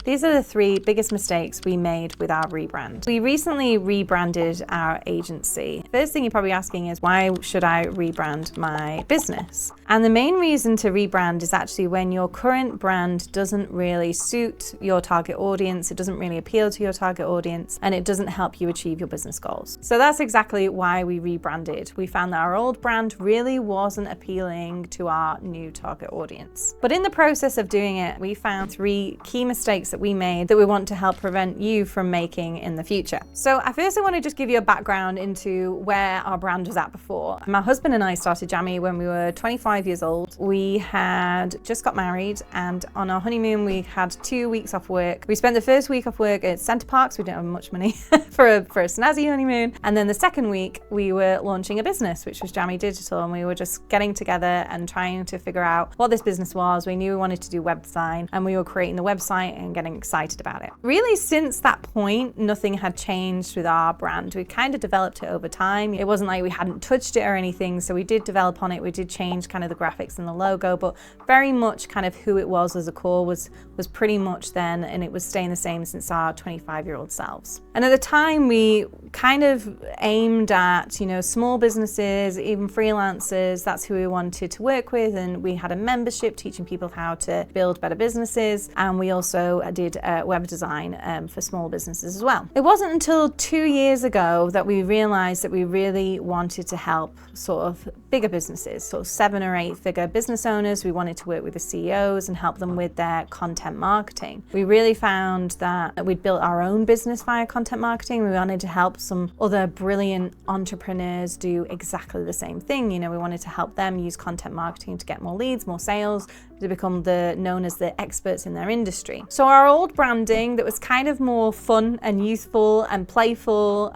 These are the 3 biggest mistakes we made with our rebrand. We recently rebranded our agency. First thing you're probably asking is, why should I rebrand my business? And the main reason to rebrand is actually when your current brand doesn't really suit your target audience, it doesn't really appeal to your target audience, and it doesn't help you achieve your business goals. So that's exactly why we rebranded. We found that our old brand really wasn't appealing to our new target audience. But in the process of doing it, we found 3 key mistakes that we made that we want to help prevent you from making in the future. So I want to just give you a background into where our brand was at before. My husband and I started Jammy when we were 25 years old. We had just got married, and on our honeymoon we had 2 weeks off work. We spent the first week off work at Center Parcs. We didn't have much money for a snazzy honeymoon. And then the second week we were launching a business, which was Jammy Digital, and we were just getting together and trying to figure out what this business was. We knew we wanted to do web design, and we were creating the website and getting excited about it. Really, since that point, nothing had changed with our brand. We kind of developed it over time. It wasn't like we hadn't touched it or anything, so we did develop on it. We did change kind of the graphics and the logo, but very much kind of who it was as a core was pretty much then, and it was staying the same since our 25-year-old selves. And at the time, we kind of aimed at, small businesses, even freelancers. That's who we wanted to work with, and we had a membership teaching people how to build better businesses, and we also did web design for small businesses as well. It wasn't until 2 years ago that we realized that we really wanted to help sort of bigger businesses, sort of 7 or 8 figure business owners. We wanted to work with the CEOs and help them with their content marketing. We really found that we'd built our own business via content marketing. We wanted to help some other brilliant entrepreneurs do exactly the same thing. We wanted to help them use content marketing to get more leads, more sales, to become known as the experts in their industry. So our old branding that was kind of more fun and youthful and playful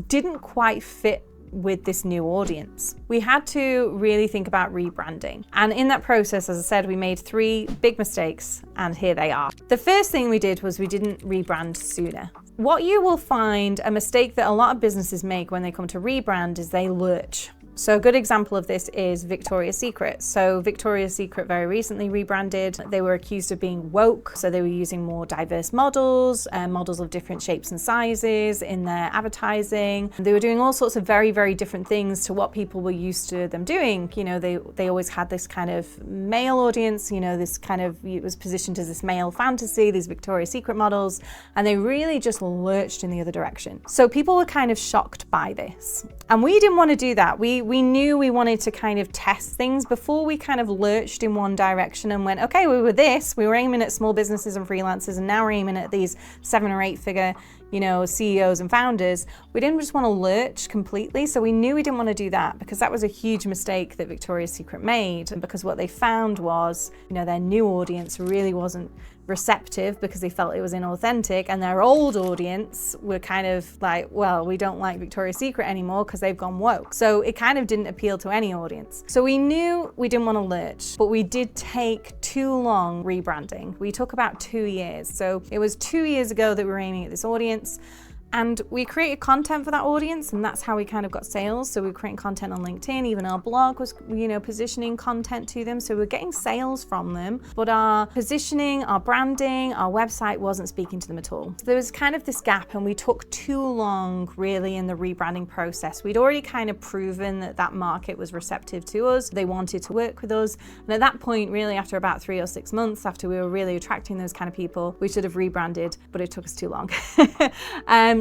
didn't quite fit with this new audience. We had to really think about rebranding. And in that process, as I said, we made 3 big mistakes, and here they are. The first thing we did was we didn't rebrand sooner. What you will find, a mistake that a lot of businesses make when they come to rebrand, is they lurch. So a good example of this is Victoria's Secret. So Victoria's Secret very recently rebranded. They were accused of being woke. So they were using more diverse models, models of different shapes and sizes in their advertising. They were doing all sorts of very, very different things to what people were used to them doing. They always had this kind of male audience, this kind of, it was positioned as this male fantasy, these Victoria's Secret models, and they really just lurched in the other direction. So people were kind of shocked by this. And we didn't want to do that. We knew we wanted to kind of test things before we kind of lurched in one direction and went, okay, we were aiming at small businesses and freelancers, and now we're aiming at these 7 or 8 figure, CEOs and founders. We didn't just want to lurch completely. So we knew we didn't want to do that, because that was a huge mistake that Victoria's Secret made. And because what they found was, their new audience really wasn't receptive because they felt it was inauthentic, and their old audience were kind of like, well, we don't like Victoria's Secret anymore because they've gone woke. So it kind of didn't appeal to any audience. So we knew we didn't want to lurch, but we did take too long rebranding. We took about 2 years. So it was 2 years ago that we were aiming at this audience. And we created content for that audience, and that's how we kind of got sales. So we were creating content on LinkedIn. Even our blog was, positioning content to them. So we were getting sales from them, but our positioning, our branding, our website wasn't speaking to them at all. So there was kind of this gap, and we took too long really in the rebranding process. We'd already kind of proven that market was receptive to us. They wanted to work with us. And at that point, really after about 3 or 6 months, after we were really attracting those kind of people, we should have rebranded, but it took us too long.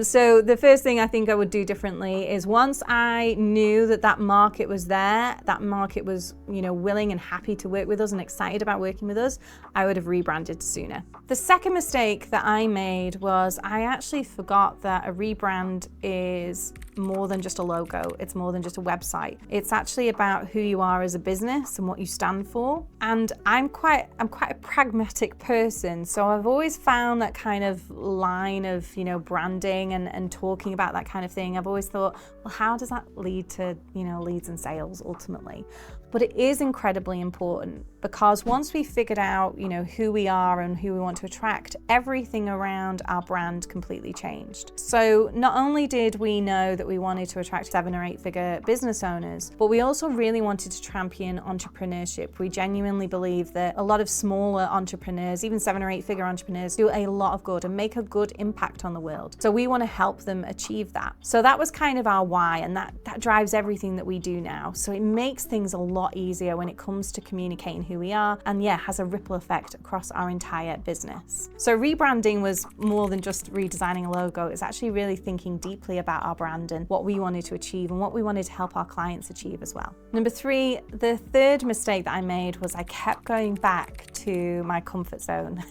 So the first thing I think I would do differently is, once I knew that market was there, that market was, willing and happy to work with us and excited about working with us, I would have rebranded sooner. The second mistake that I made was I actually forgot that a rebrand is more than just a logo. It's more than just a website. It's actually about who you are as a business and what you stand for. And I'm quite a pragmatic person. So I've always found that kind of line of, branding and talking about that kind of thing. I've always thought, well, how does that lead to, leads and sales ultimately? But it is incredibly important because once we figured out, who we are and who we want to attract, everything around our brand completely changed. So not only did we know that we wanted to attract 7 or 8 figure business owners, but we also really wanted to champion entrepreneurship. We genuinely believe that a lot of smaller entrepreneurs, even 7 or 8 figure entrepreneurs, do a lot of good and make a good impact on the world. So we want to help them achieve that. So that was kind of our why, and that drives everything that we do now. So it makes things a lot easier when it comes to communicating who we are, and has a ripple effect across our entire business. So rebranding was more than just redesigning a logo. It's actually really thinking deeply about our brand and what we wanted to achieve and what we wanted to help our clients achieve as well. Number 3, the third mistake that I made was I kept going back to my comfort zone.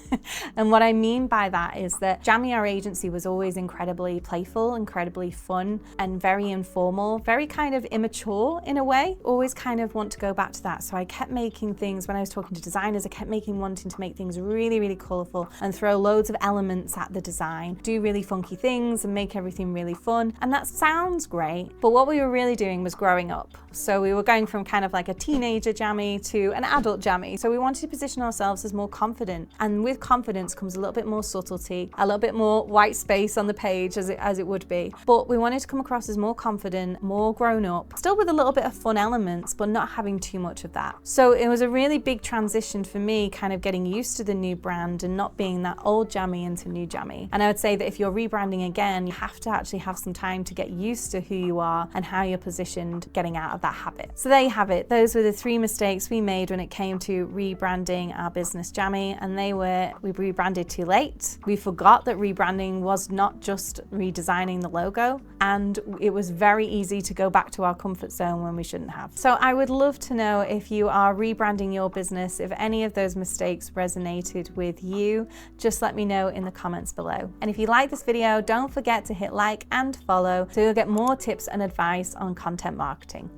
And what I mean by that is that Jammy, our agency, was always incredibly playful, incredibly fun, and very informal, very kind of immature in a way. Always kind of want to go back to that. So I kept making things, when I was talking to designers, I kept wanting to make things really, really colorful and throw loads of elements at the design, do really funky things and make everything really fun. And that sounds great, but what we were really doing was growing up. So we were going from kind of like a teenager Jammy to an adult Jammy. So we wanted to position ourselves as more confident. And with confidence comes a little bit more subtlety, a little bit more white space on the page as it would be. But we wanted to come across as more confident, more grown up, still with a little bit of fun elements, but not having too much of that. So it was a really big transition for me, kind of getting used to the new brand and not being that old Jammy into new Jammy. And I would say that if you're rebranding again, you have to actually have some time to get used to who you are and how you're positioned getting out of that habit. So there you have it. Those were the 3 mistakes we made when it came to rebranding our business Jammy, and we rebranded too late. We forgot that rebranding was not just redesigning the logo, and it was very easy to go back to our comfort zone when we shouldn't have. So I would love to know if you are rebranding your business, if any of those mistakes resonated with you. Just let me know in the comments below. And if you like this video, don't forget to hit like and follow so you'll get more tips and advice on content marketing.